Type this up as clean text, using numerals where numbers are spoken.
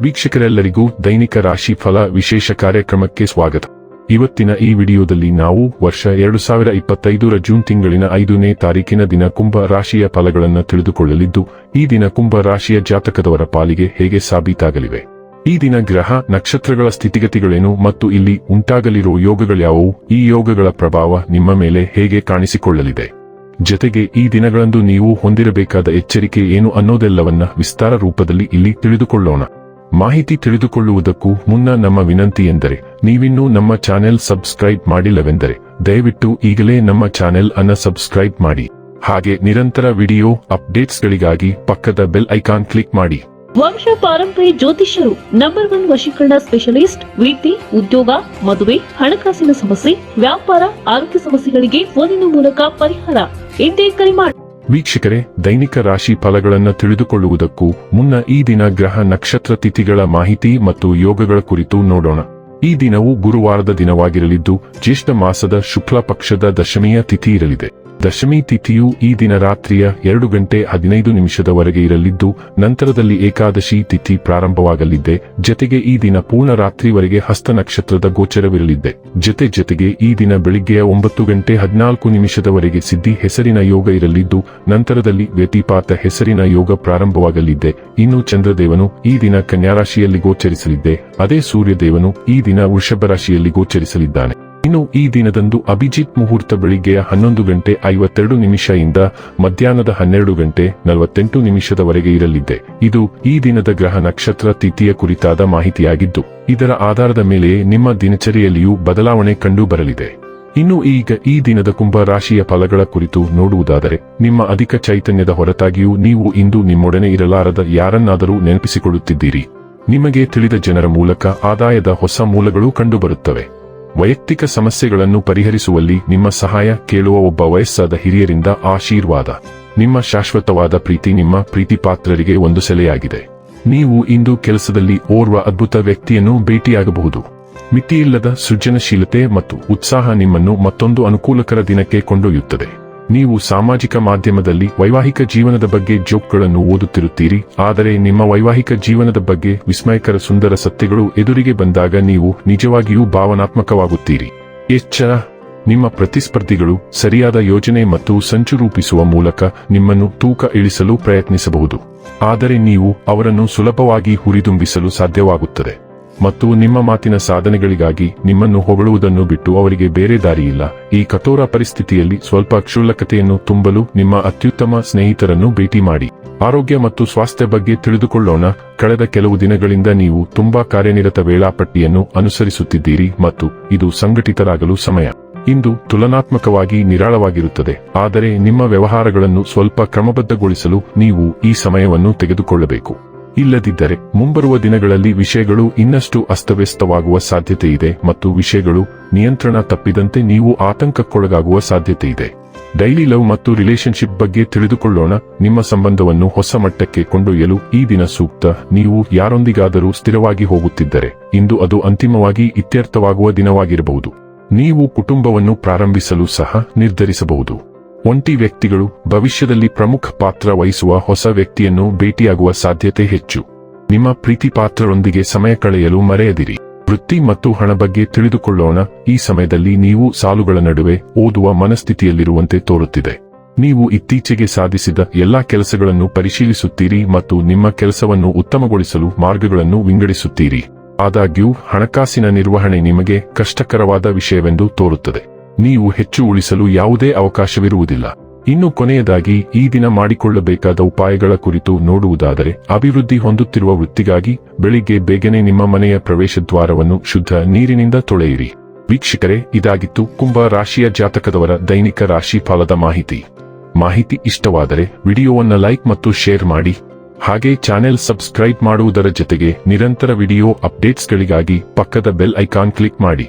ವೀಕ್ಷಕರೆಲ್ಲರಿಗೂ ದೈನಿಕ ರಾಶಿ ಫಲ ವಿಶೇಷ ಕಾರ್ಯಕ್ರಮಕ್ಕೆ ಸ್ವಾಗತ. ಇವತ್ತಿನ ಈ ವಿಡಿಯೋದಲ್ಲಿ ನಾವು ವರ್ಷ 2025ರ ಜೂನ್ ತಿಂಗಳಿನ 5ನೇ ತಾರೀಕಿನ ದಿನ ಕುಂಭ ರಾಶಿಯ ಫಲಗಳನ್ನು ತಿಳಿದುಕೊಳ್ಳಲಿದ್ದು, ಈ ದಿನ ಕುಂಭ ರಾಶಿಯ ಜಾತಕದವರ ಪಾಲಿಗೆ ಹೇಗೆ ಸಾಬೀತಾಗಲಿವೆ, ಈ ದಿನ ಗ್ರಹ ನಕ್ಷತ್ರಗಳ ಸ್ಥಿತಿಗತಿಗಳೇನು ಮತ್ತು ಇಲ್ಲಿ ಉಂಟಾಗಲಿರುವ ಯೋಗಗಳ್ಯಾವುವು, ಈ ಯೋಗಗಳ ಪ್ರಭಾವ ನಿಮ್ಮ ಮೇಲೆ ಹೇಗೆ ಕಾಣಿಸಿಕೊಳ್ಳಲಿದೆ, ಜೊತೆಗೆ ಈ ದಿನಗಳಂದು ನೀವು ಹೊಂದಿರಬೇಕಾದ ಎಚ್ಚರಿಕೆ ಏನು ಅನ್ನೋದೆಲ್ಲವನ್ನ ವಿಸ್ತಾರ ರೂಪದಲ್ಲಿ ಇಲ್ಲಿ ತಿಳಿದುಕೊಳ್ಳೋಣ. ಮಾಹಿತಿ ತಿಳಿದುಕೊಳ್ಳುವುದಕ್ಕೂ ಮುನ್ನ ನಮ್ಮ ವಿನಂತಿ ಎಂದರೆ, ನೀವಿನ್ನೂ ನಮ್ಮ ಚಾನೆಲ್ ಸಬ್ಸ್ಕ್ರೈಬ್ ಮಾಡಿಲ್ಲವೆಂದರೆ ದಯವಿಟ್ಟು ಈಗಲೇ ನಮ್ಮ ಚಾನೆಲ್ ಅನ್ನು ಸಬ್ಸ್ಕ್ರೈಬ್ ಮಾಡಿ. ಹಾಗೆ ನಿರಂತರ ವಿಡಿಯೋ ಅಪ್ಡೇಟ್ಸ್ಗಳಿಗಾಗಿ ಪಕ್ಕದ ಬೆಲ್ ಐಕಾನ್ ಕ್ಲಿಕ್ ಮಾಡಿ. ವಂಶ ಪಾರಂಪರ್ಯ ಜ್ಯೋತಿಷ್ಯರು ನಂಬರ್ 1 ವಶೀಕರಣ ಸ್ಪೆಷಲಿಸ್ಟ್. ವೃತ್ತಿ, ಉದ್ಯೋಗ, ಮದುವೆ, ಹಣಕಾಸಿನ ಸಮಸ್ಯೆ, ವ್ಯಾಪಾರ, ಆರೋಗ್ಯ ಸಮಸ್ಯೆಗಳಿಗೆ ಫೋನಿನ ಮೂಲಕ ಪರಿಹಾರ. ಇಂದೇ ಕರೆ ಮಾಡಿ. ವೀಕ್ಷಕರೇ, ದೈನಿಕ ರಾಶಿ ಫಲಗಳನ್ನು ತಿಳಿದುಕೊಳ್ಳುವುದಕ್ಕೂ ಮುನ್ನ ಈ ದಿನ ಗ್ರಹ ನಕ್ಷತ್ರ ತಿಥಿಗಳ ಮಾಹಿತಿ ಮತ್ತು ಯೋಗಗಳ ಕುರಿತು ನೋಡೋಣ. ಈ ದಿನವು ಗುರುವಾರದ ದಿನವಾಗಿರಲಿದ್ದು, ಜ್ಯೇಷ್ಠ ಮಾಸದ ಶುಕ್ಲ ಪಕ್ಷದ ದಶಮಿಯ ತಿಥಿ ಇರಲಿದೆ. ದಶಮಿ ತಿಥಿಯು ಈ ದಿನ ರಾತ್ರಿಯ 2:15 ಇರಲಿದ್ದು, ನಂತರದಲ್ಲಿ ಏಕಾದಶಿ ತಿಥಿ ಪ್ರಾರಂಭವಾಗಲಿದೆ. ಜೊತೆಗೆ ಈ ದಿನ ಪೂರ್ಣ ರಾತ್ರಿವರೆಗೆ ಹಸ್ತ ನಕ್ಷತ್ರದ ಗೋಚರವಿರಲಿದೆ. ಜೊತೆಗೆ ಈ ದಿನ ಬೆಳಿಗ್ಗೆಯ 9:14 ಸಿದ್ಧಿ ಹೆಸರಿನ ಯೋಗ ಇರಲಿದ್ದು, ನಂತರದಲ್ಲಿ ವ್ಯತಿಪಾತ ಹೆಸರಿನ ಯೋಗ ಪ್ರಾರಂಭವಾಗಲಿದೆ. ಇನ್ನು ಚಂದ್ರದೇವನು ಈ ದಿನ ಕನ್ಯಾ ರಾಶಿಯಲ್ಲಿ ಗೋಚರಿಸಲಿದೆ. ಅದೇ ಸೂರ್ಯದೇವನು ಈ ದಿನ ವೃಷಭ ರಾಶಿಯಲ್ಲಿ ಗೋಚರಿಸಲಿದ್ದಾನೆ. ಇನ್ನು ಈ ದಿನದಂದು ಅಭಿಜಿತ್ ಮುಹೂರ್ತ ಬೆಳಿಗ್ಗೆಯ 11:52 ಇಂದ ಮಧ್ಯಾಹ್ನದ 12:48 ಇರಲಿದೆ. ಇದು ಈ ದಿನದ ಗ್ರಹ ನಕ್ಷತ್ರ ತಿಥಿಯ ಕುರಿತಾದ ಮಾಹಿತಿಯಾಗಿದ್ದು, ಇದರ ಆಧಾರದ ಮೇಲೆ ನಿಮ್ಮ ದಿನಚರಿಯಲ್ಲಿಯೂ ಬದಲಾವಣೆ ಕಂಡು ಬರಲಿದೆ. ಇನ್ನು ಈಗ ಈ ದಿನದ ಕುಂಭ ರಾಶಿಯ ಫಲಗಳ ಕುರಿತು ನೋಡುವುದಾದರೆ, ನಿಮ್ಮ ಅಧಿಕ ಚೈತನ್ಯದ ಹೊರತಾಗಿಯೂ ನೀವು ಇಂದು ನಿಮ್ಮೊಡನೆ ಇರಲಾರದ ಯಾರನ್ನಾದರೂ ನೆನಪಿಸಿಕೊಳ್ಳುತ್ತಿದ್ದೀರಿ. ನಿಮಗೆ ತಿಳಿದ ಜನರ ಮೂಲಕ ಆದಾಯದ ಹೊಸ ಮೂಲಗಳು ಕಂಡುಬರುತ್ತವೆ. ವೈಯಕ್ತಿಕ ಸಮಸ್ಯೆಗಳನ್ನು ಪರಿಹರಿಸುವಲ್ಲಿ ನಿಮ್ಮ ಸಹಾಯ ಕೇಳುವ ಒಬ್ಬ ವಯಸ್ಸಾದ ಹಿರಿಯರಿಂದ ಆಶೀರ್ವಾದ. ನಿಮ್ಮ ಶಾಶ್ವತವಾದ ಪ್ರೀತಿ ನಿಮ್ಮ ಪ್ರೀತಿಪಾತ್ರರಿಗೆ ಒಂದು ಸೆಲೆಯಾಗಿದೆ. ನೀವು ಇಂದು ಕೆಲಸದಲ್ಲಿ ಓರ್ವ ಅದ್ಭುತ ವ್ಯಕ್ತಿಯನ್ನು ಭೇಟಿಯಾಗಬಹುದು. ಮಿತಿಯಿಲ್ಲದ ಸೃಜನಶೀಲತೆ ಮತ್ತು ಉತ್ಸಾಹ ನಿಮ್ಮನ್ನು ಮತ್ತೊಂದು ಅನುಕೂಲಕರ ದಿನಕ್ಕೆ ಕೊಂಡೊಯ್ಯುತ್ತದೆ. ನೀವು ಸಾಮಾಜಿಕ ಮಾಧ್ಯಮದಲ್ಲಿ ವೈವಾಹಿಕ ಜೀವನದ ಬಗ್ಗೆ ಜೋಕ್ಗಳನ್ನು ಓದುತ್ತಿರುತ್ತೀರಿ, ಆದರೆ ನಿಮ್ಮ ವೈವಾಹಿಕ ಜೀವನದ ಬಗ್ಗೆ ವಿಸ್ಮಯಕರ ಸುಂದರ ಸತ್ಯಗಳು ಎದುರಿಗೆ ಬಂದಾಗ ನೀವು ನಿಜವಾಗಿಯೂ ಭಾವನಾತ್ಮಕವಾಗುತ್ತೀರಿ. ಎಚ್ಚರ: ನಿಮ್ಮ ಪ್ರತಿಸ್ಪರ್ಧಿಗಳು ಸರಿಯಾದ ಯೋಜನೆ ಮತ್ತು ಸಂಚು ರೂಪಿಸುವ ಮೂಲಕ ನಿಮ್ಮನ್ನು ತೂಕ ಇಳಿಸಲು ಪ್ರಯತ್ನಿಸಬಹುದು, ಆದರೆ ನೀವು ಅವರನ್ನು ಸುಲಭವಾಗಿ ಹುರಿದುಂಬಿಸಲು ಸಾಧ್ಯವಾಗುತ್ತದೆ. ಮತ್ತು ನಿಮ್ಮ ಮಾತಿನ ಸಾಧನೆಗಳಿಗಾಗಿ ನಿಮ್ಮನ್ನು ಹೊಗಳುವುದನ್ನು ಬಿಟ್ಟು ಅವರಿಗೆ ಬೇರೆ ದಾರಿಯಿಲ್ಲ. ಈ ಕಠೋರ ಪರಿಸ್ಥಿತಿಯಲ್ಲಿ ಸ್ವಲ್ಪ ಕ್ಷುಲ್ಲಕತೆಯನ್ನು ತುಂಬಲು ನಿಮ್ಮ ಅತ್ಯುತ್ತಮ ಸ್ನೇಹಿತರನ್ನು ಭೇಟಿ ಮಾಡಿ. ಆರೋಗ್ಯ ಮತ್ತು ಸ್ವಾಸ್ಥ್ಯ ಬಗ್ಗೆ ತಿಳಿದುಕೊಳ್ಳೋಣ. ಕಳೆದ ಕೆಲವು ದಿನಗಳಿಂದ ನೀವು ತುಂಬಾ ಕಾರ್ಯನಿರತ ವೇಳಾಪಟ್ಟಿಯನ್ನು ಅನುಸರಿಸುತ್ತಿದ್ದೀರಿ ಮತ್ತು ಇದು ಸಂಘಟಿತರಾಗಲು ಸಮಯ. ಇಂದು ತುಲನಾತ್ಮಕವಾಗಿ ನಿರಾಳವಾಗಿರುತ್ತದೆ, ಆದರೆ ನಿಮ್ಮ ವ್ಯವಹಾರಗಳನ್ನು ಸ್ವಲ್ಪ ಕ್ರಮಬದ್ಧಗೊಳಿಸಲು ನೀವು ಈ ಸಮಯವನ್ನು ತೆಗೆದುಕೊಳ್ಳಬೇಕು. ಇಲ್ಲದಿದ್ದರೆ ಮುಂಬರುವ ದಿನಗಳಲ್ಲಿ ವಿಷಯಗಳು ಇನ್ನಷ್ಟು ಅಸ್ತವ್ಯಸ್ತವಾಗುವ ಸಾಧ್ಯತೆಯಿದೆ ಮತ್ತು ವಿಷಯಗಳು ನಿಯಂತ್ರಣ ತಪ್ಪಿದಂತೆ ನೀವು ಆತಂಕಕ್ಕೊಳಗಾಗುವ ಸಾಧ್ಯತೆಯಿದೆ. ಡೈಲಿ ಲವ್ ಮತ್ತು ರಿಲೇಶನ್ಶಿಪ್ ಬಗ್ಗೆ ತಿಳಿದುಕೊಳ್ಳೋಣ. ನಿಮ್ಮ ಸಂಬಂಧವನ್ನು ಹೊಸ ಮಟ್ಟಕ್ಕೆ ಕೊಂಡೊಯ್ಯಲು ಈ ದಿನ ಸೂಕ್ತ. ನೀವು ಯಾರೊಂದಿಗಾದರೂ ಸ್ಥಿರವಾಗಿ ಹೋಗುತ್ತಿದ್ದರೆ ಇಂದು ಅದು ಅಂತಿಮವಾಗಿ ಇತ್ಯರ್ಥವಾಗುವ ದಿನವಾಗಿರಬಹುದು. ನೀವು ಕುಟುಂಬವನ್ನು ಪ್ರಾರಂಭಿಸಲು ಸಹ ನಿರ್ಧರಿಸಬಹುದು. ಒಂಟಿ ವ್ಯಕ್ತಿಗಳು ಭವಿಷ್ಯದಲ್ಲಿ ಪ್ರಮುಖ ಪಾತ್ರ ವಹಿಸುವ ಹೊಸ ವ್ಯಕ್ತಿಯನ್ನು ಭೇಟಿಯಾಗುವ ಸಾಧ್ಯತೆ ಹೆಚ್ಚು. ನಿಮ್ಮ ಪ್ರೀತಿಪಾತ್ರರೊಂದಿಗೆ ಸಮಯ ಕಳೆಯಲು ಮರೆಯದಿರಿ. ವೃತ್ತಿ ಮತ್ತು ಹಣ ಬಗ್ಗೆ ತಿಳಿದುಕೊಳ್ಳೋಣ. ಈ ಸಮಯದಲ್ಲಿ ನೀವು ಸಾಲುಗಳ ನಡುವೆ ಓದುವ ಮನಸ್ಥಿತಿಯಲ್ಲಿರುವಂತೆ ತೋರುತ್ತಿದೆ. ನೀವು ಇತ್ತೀಚೆಗೆ ಸಾಧಿಸಿದ ಎಲ್ಲಾ ಕೆಲಸಗಳನ್ನು ಪರಿಶೀಲಿಸುತ್ತೀರಿ ಮತ್ತು ನಿಮ್ಮ ಕೆಲಸವನ್ನು ಉತ್ತಮಗೊಳಿಸಲು ಮಾರ್ಗಗಳನ್ನು ವಿಂಗಡಿಸುತ್ತೀರಿ. ಆದಾಗ್ಯೂ ಹಣಕಾಸಿನ ನಿರ್ವಹಣೆ ನಿಮಗೆ ಕಷ್ಟಕರವಾದ ವಿಷಯವೆಂದು ತೋರುತ್ತದೆ. ನೀವು ಹೆಚ್ಚು ಉಳಿಸಲು ಯಾವುದೇ ಅವಕಾಶವಿರುವುದಿಲ್ಲ. ಇನ್ನು ಕೊನೆಯದಾಗಿ ಈ ದಿನ ಮಾಡಿಕೊಳ್ಳಬೇಕಾದ ಉಪಾಯಗಳ ಕುರಿತು ನೋಡುವುದಾದರೆ, ಅಭಿವೃದ್ಧಿ ಹೊಂದುತ್ತಿರುವ ವೃತ್ತಿಗಾಗಿ ಬೆಳಿಗ್ಗೆ ಬೇಗನೆ ನಿಮ್ಮ ಮನೆಯ ಪ್ರವೇಶದ್ವಾರವನ್ನು ಶುದ್ಧ ನೀರಿನಿಂದ ತೊಳೆಯಿರಿ. ವೀಕ್ಷಕರೇ, ಇದಾಗಿತ್ತು ಕುಂಭ ರಾಶಿಯ ಜಾತಕದವರ ದೈನಿಕ ರಾಶಿ ಫಲದ ಮಾಹಿತಿ ಇಷ್ಟವಾದರೆ ವಿಡಿಯೋವನ್ನು ಲೈಕ್ ಮತ್ತು ಶೇರ್ ಮಾಡಿ. ಹಾಗೆ ಚಾನೆಲ್ ಸಬ್ಸ್ಕ್ರೈಬ್ ಮಾಡುವುದರ ಜೊತೆಗೆ ನಿರಂತರ ವಿಡಿಯೋ ಅಪ್ಡೇಟ್ಸ್ಗಳಿಗಾಗಿ ಪಕ್ಕದ ಬೆಲ್ ಐಕಾನ್ ಕ್ಲಿಕ್ ಮಾಡಿ.